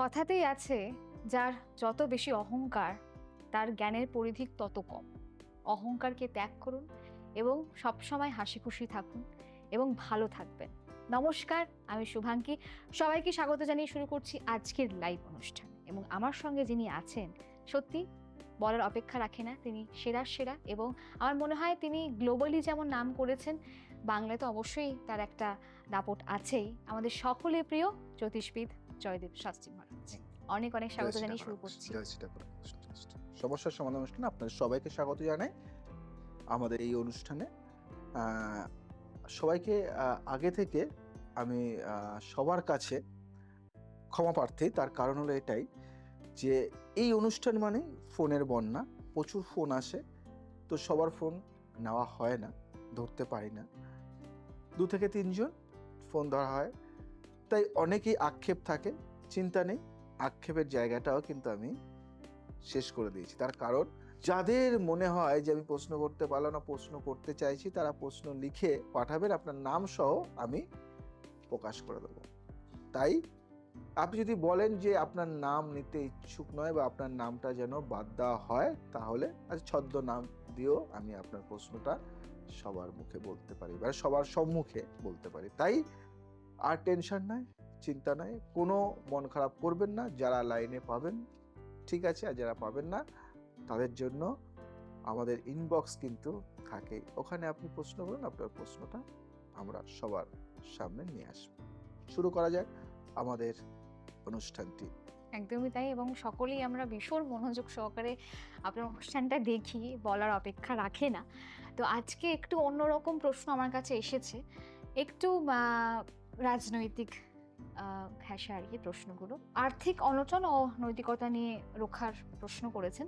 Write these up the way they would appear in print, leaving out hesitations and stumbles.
কথাতেই আছে, যার যত বেশি অহংকার তার জ্ঞানের পরিধি তত কম। অহংকারকে ত্যাগ করুন এবং সবসময় হাসি খুশি থাকুন এবং ভালো থাকবেন। নমস্কার, আমি শুভাঙ্কি। সবাইকে স্বাগত জানিয়ে শুরু করছি আজকের লাইভ অনুষ্ঠান। এবং আমার সঙ্গে যিনি আছেন, সত্যি বলার অপেক্ষা রাখে না, তিনি সেরার সেরা। এবং আমার মনে হয় তিনি গ্লোবালি যেমন নাম করেছেন, বাংলায় তো অবশ্যই তার একটা দাপট আছেই। আমাদের সকলের প্রিয় জ্যোতিষবিদ জয়দেব শাস্ত্রী মহারাজ। অনেক অনেক স্বাগত জানিয়ে শুরু করছি। সমস্যার সমাধান অনুষ্ঠানে আপনাদের সবাইকে স্বাগত জানাই আমাদের এই অনুষ্ঠানে। সবাইকে আগে থেকে আমি সবার কাছে ক্ষমা প্রার্থী। তার কারণ হলো এটাই যে এই অনুষ্ঠান মানে ফোনের বন্যা, প্রচুর ফোন আসে, তো সবার ফোন নেওয়া হয় না, ধরতে পারি না। 2 থেকে 3 জন ফোন ধরা হয়, তাই অনেকেই আক্ষেপ থাকে। চিন্তা নেই, আক্ষেপের জায়গাটাও কিন্তু আমি শেষ করে দিয়েছি। তার কারণ যাদের মনে হয় যে আমি প্রশ্ন করতে পারলাম না, প্রশ্ন করতে চাইছি, তারা প্রশ্ন লিখে পাঠাবেন, আপনার নাম সহ আমি প্রকাশ করে দেবো। তাই আপনি যদি বলেন যে আপনার নাম নিতে ইচ্ছুক নয় বা আপনার নামটা যেন বাদ দেওয়া হয়, তাহলে ছদ্ম নাম দিয়েও আমি আপনার প্রশ্নটা সবার মুখে বলতে পারি বা সবার সম্মুখে বলতে পারি। তাই আর টেনশন নাই, চিন্তা নাই, কোনো মন খারাপ করবেন না। যারা লাইনে পাবেন ঠিক আছে, আর যারা পাবেন না তাদের জন্য আমাদের ইনবক্স কিন্তু থাকে, ওখানে আপনি প্রশ্ন করুন, আপনার প্রশ্নটা আমরা সবার সামনে নিয়ে আসবো। শুরু করা যাক আমাদের অনুষ্ঠানটি। একদমই তাই, এবং সকলেই আমরা ভীষণ মনোযোগ সহকারে আপনার অনুষ্ঠানটা দেখি, বলার অপেক্ষা রাখে না। তো আজকে একটু অন্যরকম প্রশ্ন আমার কাছে এসেছে, একটু রাজনৈতিক ঘেঁষে আর কি প্রশ্নগুলো। আর্থিক অনটন ও নৈতিকতা নিয়ে রক্ষার প্রশ্ন করেছেন।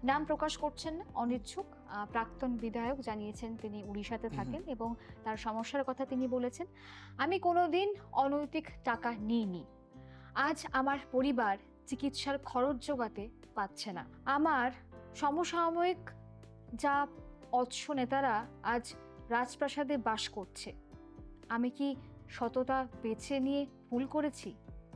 নাম প্রকাশ করছেন না, অনিচ্ছুক। প্রাক্তন বিধায়ক জানিয়েছেন তিনি উড়িষ্যাতে থাকেন এবং তার সমস্যার কথা তিনি বলেছেন, আমি কোনোদিন অনৈতিক টাকা নিইনি। আজ আমার পরিবার চিকিৎসার খরচ জোগাতে পারছে না। আমার সমসাময়িক যা অৎস নেতারা আজ রাজপ্রাসাদে বাস করছে। আমি কি সততা বেছে নিয়ে ভুল করেছি?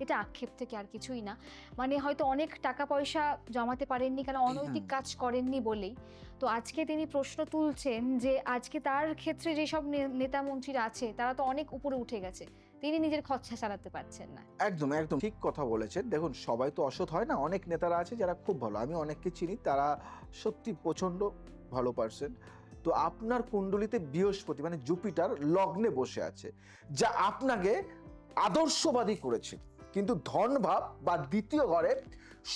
এটা আক্ষেপ থেকে আর কিছুই না। মানে হয়তো অনেক টাকা পয়সা জমাতে পারেননি, কারণ অনৈতিক কাজ করেননি বলেই। তো আজকে তিনি প্রশ্ন তুলছেন যে আজকে তার ক্ষেত্রে যেসব নেতা মন্ত্রীরা আছে তারা তো অনেক উপরে উঠে গেছে, তিনি নিজের খরচা চালাতে পারছেন না। একদম একদম ঠিক কথা বলেছেন। দেখুন, সবাই তো অসৎ হয় না, অনেক নেতারা আছে যারা খুব ভালো, আমি অনেককে চিনি, তারা সত্যি প্রচন্ড ভালো পার্সন। তো আপনার কুণ্ডলিতে বৃহস্পতি মানে জুপিটার লগ্নে বসে আছে, যা আপনাকে আদর্শবাদী করেছে। কিন্তু ধন ভাব বা দ্বিতীয় ঘরে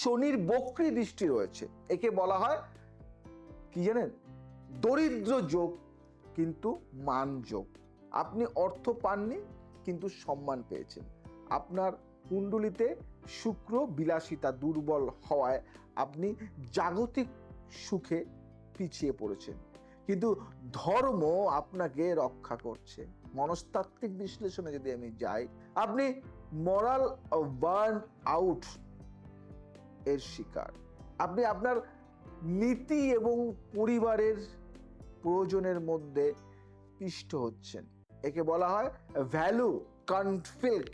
শনির বক্রী দৃষ্টি রয়েছে। একে বলা হয় কি জানেন, দরিদ্র যোগ কিন্তু মান যোগ। আপনি অর্থ পাননি কিন্তু সম্মান পেয়েছেন। আপনার কুণ্ডলিতে শুক্র বিলাসিতা দুর্বল হওয়ায় আপনি জাগতিক সুখে পিছিয়ে পড়েছেন, কিন্তু ধর্ম আপনাকে রক্ষা করছে। মনস্তাত্ত্বিক বিশ্লেষণে যদি আমি যাই, আপনি মরাল বার্ন আউট এর শিকার। আপনি আপনার নীতি এবং পরিবারের প্রয়োজনের মধ্যে পিষ্ট হচ্ছেন। একে বলা হয় ভ্যালু কনফ্লিক্ট।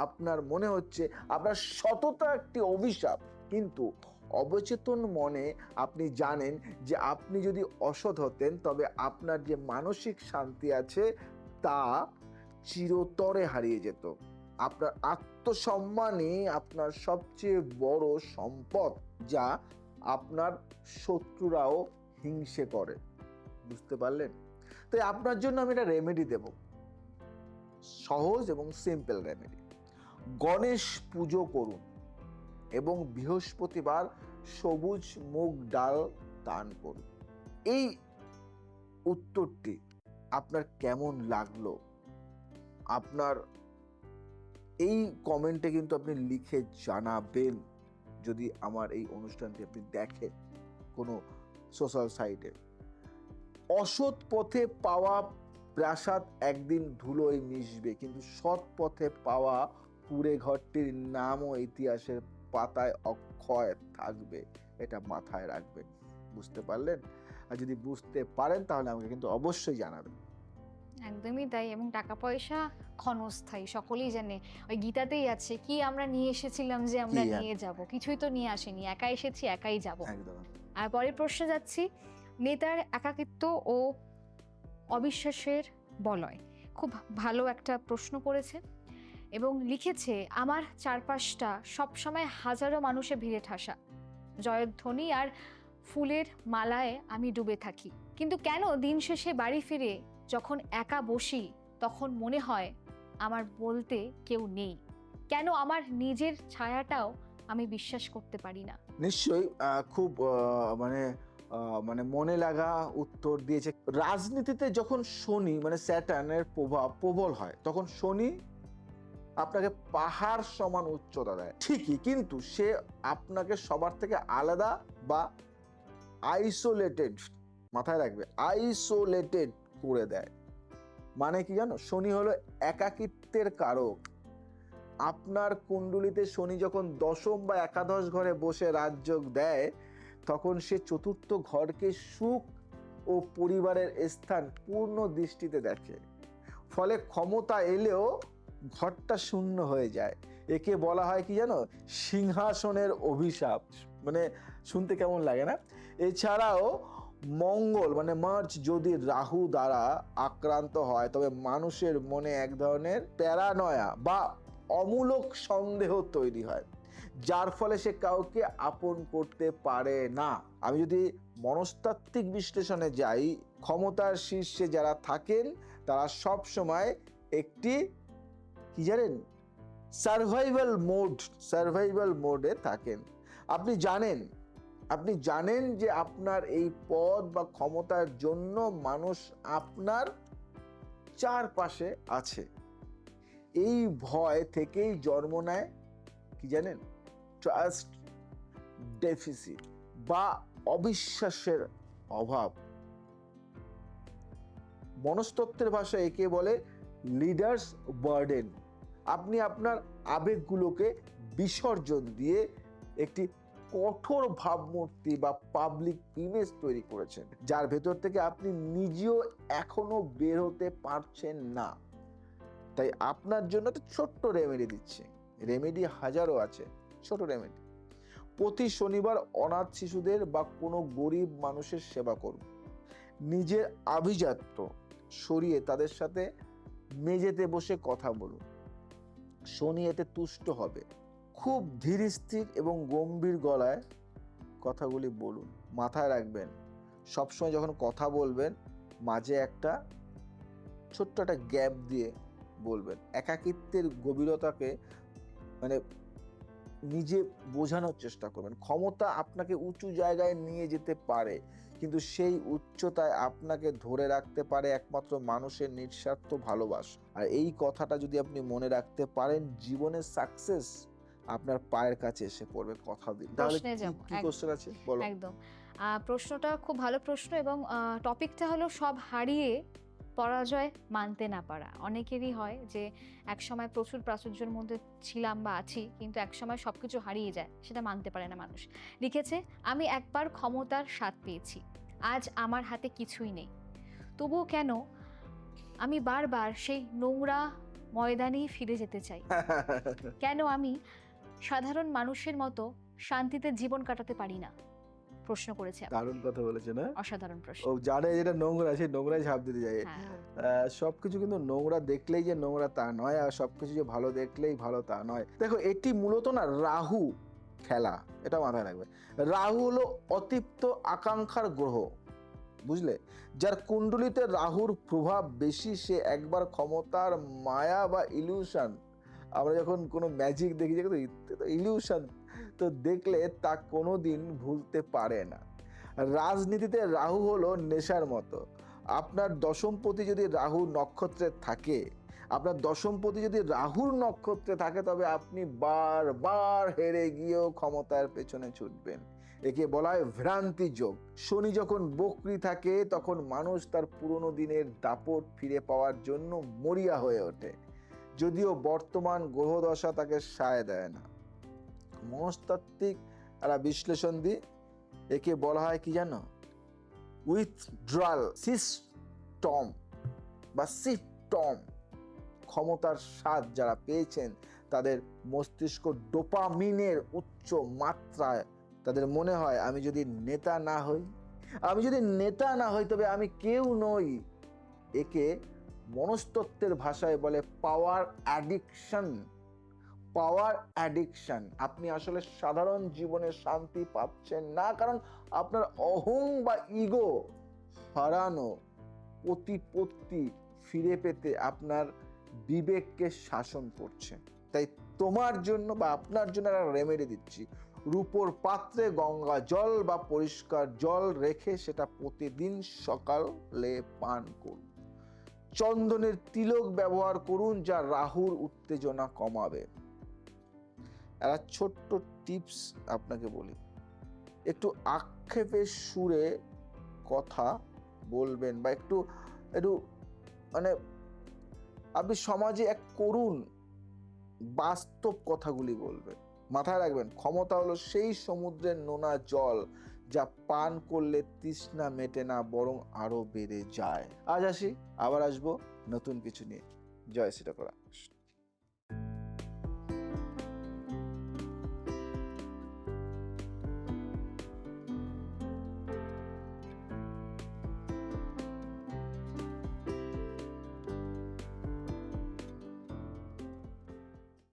আপনার মনে হচ্ছে আপনার সততা একটি অভিশাপ, কিন্তু অবচেতন মনে আপনি জানেন যে আপনি যদি অসৎ হতেন তবে আপনার যে মানসিক শান্তি আছে তা চিরতরে হারিয়ে যেত। আপনার আত্মসম্মানই আপনার সবচেয়ে বড় সম্পদ, যা আপনার শত্রুরাও হিংসে করে। বুঝতে পারলেন? তাই আপনার জন্য আমি একটা রেমেডি দেব, সহজ এবং সিম্পল রেমেডি। গণেশ পুজো করুন এবং বৃহস্পতিবার সবুজ মুগ ডাল দান করুন। এই উত্তরটি আপনার কেমন লাগলো, আপনার এই কমেন্টে কিন্তু আপনি লিখে জানাবেন। যদি আমার এই অনুষ্ঠানটি আপনি দেখেন কোনো সোশ্যাল সাইটে, অসৎ পথে পাওয়া প্রাসাদ একদিন ধুলোয় মিশবে, কিন্তু সৎ পথে পাওয়া কুঁড়ে ঘরটির নামও ইতিহাসের পাতায় অক্ষয় থাকবে। এটা মাথায় রাখবেন। বুঝতে পারলেন? আর যদি বুঝতে পারেন তাহলে আমাকে কিন্তু অবশ্যই জানাবেন। একদমই তাই। এবং টাকা পয়সা ক্ষণস্থায়ী, সকলেই জানে। ওই গীতাতেই আছে, কি আমরা নিয়ে এসেছিলাম যে আমরা কি আর নিয়ে যাব, কিছুই তো নিয়ে আসেনি, একা এসেছি একাই যাব। একদম আর পরের প্রশ্নে যাচ্ছি, নেতার একাকিত্ব ও অবিশ্বাসের বলয়। খুব ভালো একটা প্রশ্ন করেছে এবং লিখেছে, আমার চারপাশটা সবসময় হাজারো মানুষে ভিড়ে ঠাসা, জয়ধ্বনি আর ফুলের মালায় আমি ডুবে থাকি, কিন্তু কেন দিন শেষে বাড়ি ফিরে যখন একা বসি তখন মনে হয় আমার বলতে কেউ নেই, কেন আমার নিজের ছায়াটাও আমি বিশ্বাস করতে পারি না। নিশ্চয়ই খুব মানে মানে মনে লাগা উত্তর দিয়েছে। রাজনীতিতে যখন শনি মানে স্যাটার্নের প্রভাব প্রবল হয় তখন শনি আপনাকে পাহাড় সমান উচ্চতা দেয় ঠিকই, কিন্তু সে আপনাকে সবার থেকে আলাদা বা আইসোলেটেড, মাথায় রাখবে, আইসোলেটেড করে দেয়। মানে কি জানো, শনি হলো একাকিত্বের কারক। আপনার কুণ্ডলিতে শনি যখন দশম বা একাদশ ঘরে বসে রাজযোগ দেয় তখন সে চতুর্থ ঘরকে সুখ ও পরিবারের স্থান পূর্ণ দৃষ্টিতে দেখে, ফলে ক্ষমতা এলেও ঘরটা শূন্য হয়ে যায়। একে বলা হয় কি জানো, সিংহাসনের অভিশাপ। মানে শুনতে কেমন লাগে না? এছাড়াও মঙ্গল মানে মার্চ যদি রাহু দ্বারা আক্রান্ত হয় তবে মানুষের মনে এক ধরনের প্যারানয়া বা অমূলক সন্দেহ তৈরি হয়, যার ফলে সে কাউকে আপন করতে পারে না। আমি যদি মনস্তাত্ত্বিক বিশ্লেষণে যাই, ক্ষমতার শীর্ষে যারা থাকেন তারা সব সময় একটি কি জানেন সার্ভাইভাল মোডে থাকেন। আপনি জানেন যে আপনার এই পদ বা ক্ষমতার জন্য মানুষ আপনার চারপাশে আছে। এই ভয় থেকেই জন্ম নেয় কি জানেন, ট্রাস্ট ডেফিসিট বা অবিশ্বাসের অভাব। মনস্তত্ত্বের ভাষায় একে বলে লিডার্স বার্ডেন। আপনি আপনার আবেগগুলোকে বিসর্জন দিয়ে একটি কঠোর ভাবমূর্তি বা পাবলিক ইমেজ তৈরি করেছেন, যার ভেতর থেকে আপনি নিজেও এখনো বের হতে পারছেন না। তাই আপনার জন্য তো ছোট্ট রেমেডি দিচ্ছি, রেমেডি হাজারো আছে, ছোট রেমেডি। প্রতি শনিবার অনাথ শিশুদের বা কোনো গরিব মানুষের সেবা করুন। নিজের আভিজাত্য সরিয়ে তাদের সাথে মেঝেতে বসে কথা বলুন, শনি এতে তুষ্ট হবে। খুব ধীর স্থির এবং গম্ভীর গলায় কথাগুলি বলুন। মাথায় রাখবেন, সবসময় যখন কথা বলবেন মাঝে একটা ছোট্ট একটা গ্যাপ দিয়ে বলবেন। একাকিত্বের গভীরতাকে মানে নিজে বোঝানোর চেষ্টা করবেন। ক্ষমতা আপনাকে উঁচু জায়গায় নিয়ে যেতে পারে, কিন্তু সেই উচ্চতায় আপনাকে ধরে রাখতে পারে একমাত্র মানুষের নিঃস্বার্থ ভালোবাসা। আর এই কথাটা যদি আপনি মনে রাখতে পারেন, জীবনের সাকসেস আপনার পায়ের কাছে এসে পড়বে, কথা দিন। তাহলে প্রশ্নে যাব, কি কোশ্চেন আছে বলো? একদম। প্রশ্নটা খুব ভালো প্রশ্ন এবং টপিকটা হলো সব হারিয়ে পরাজয় মানতে না পারা। অনেকেরই হয় যে একসময় প্রচুর প্রাচুর্যের মধ্যে ছিলাম বা আছি, কিন্তু একসময় সবকিছু হারিয়ে যায়, সেটা মানতে পারে না মানুষ। লিখেছে, আমি একবার ক্ষমতার স্বাদ পেয়েছি, আজ আমার হাতে কিছুই নেই, তবুও কেন আমি বারবার সেই নোংরা ময়দানেই ফিরে যেতে চাই, কেন আমি সাধারণ মানুষের মতো শান্তিতে জীবন কাটাতে পারি না। প্রশ্ন করেছে আপনি। দারুণ কথা বলেছে না? অসাধারণ প্রশ্ন। ও জানে যেটা নোংরা সেই নোংরায় ঝাঁপ দিতে যায়। হ্যাঁ। সবকিছু কিন্তু নোংরা দেখলেই যে নোংরা তা নয়, আর সবকিছু যে ভালো দেখলেই ভালো তা নয়। দেখো, এটি মূলত না রাহু খেলা, এটা মাথায় রাখবে। রাহু হলো অতৃপ্ত আকাঙ্ক্ষার গ্রহ, বুঝলে? যার কুণ্ডলিতে রাহুর প্রভাব বেশি সে একবার ক্ষমতার মায়া বা ইলিউশন, আমরা যখন কোনো ম্যাজিক দেখি যে ইলিউশন, তো দেখলে তা কোনোদিন ভুলতে পারে না। রাজনীতিতে রাহু হলো নেশার মতো। আপনার দশমপতি যদি রাহু নক্ষত্রে থাকে, তবে আপনি বারবার হেরে গিয়েও ক্ষমতার পেছনে ছুটবেন। একে বলা হয় ভ্রান্তি যোগ। শনি যখন বক্রী থাকে তখন মানুষ তার পুরনো দিনের দাপট ফিরে পাওয়ার জন্য মরিয়া হয়ে ওঠে, যদিও বর্তমান গ্রহদশা তাকে সায় দেয় না। মনস্তাত্ত্বিক একটা বিশ্লেষণ দিয়ে একে বলা হয় কি জানো, উইথড্রয়াল সিস্টম। বা সিম্পটম, ক্ষমতার স্বাদ যারা পেয়েছেন, তাদের মস্তিষ্ক ডোপামিনের উচ্চ মাত্রায়, তাদের মনে হয় আমি যদি নেতা না হই, তবে আমি কেউ নই। একে মনস্তত্ত্বের ভাষায় বলে পাওয়ার অ্যাডিকশন। আপনি আসলে সাধারণ জীবনে শান্তি পাচ্ছেন না, কারণ আপনার অহং বা ইগো হারানো। প্রতিপত্তি ফিরে পেতে আপনার বিবেককে শাসন করছে। তাই তোমার জন্য বা আপনার জন্য একটা রেমেডি দিচ্ছি। রূপোর পাত্রে গঙ্গা জল বা পরিষ্কার জল রেখে সেটা প্রতিদিন সকালে পান করুন। চন্দনের তিলক ব্যবহার করুন, যা রাহুর উত্তেজনা কমাবে। একটা ছোট্ট টিপস আপনাকে বলি, একটু আক্ষেপের সুরে কথা বলবেন, বা একটু একটু মানে আপনি সমাজে এক করুন বাস্তব কথাগুলি বলবেন। মাথায় রাখবেন, ক্ষমতা হলো সেই সমুদ্রের নোনা জল যা পান করলে তৃষ্ণা মেটে না, বরং আরো বেড়ে যায়। আজ আসি, আবার আসবো নতুন কিছু নিয়ে। জয় শ্রী রাধা কৃষ্ণ।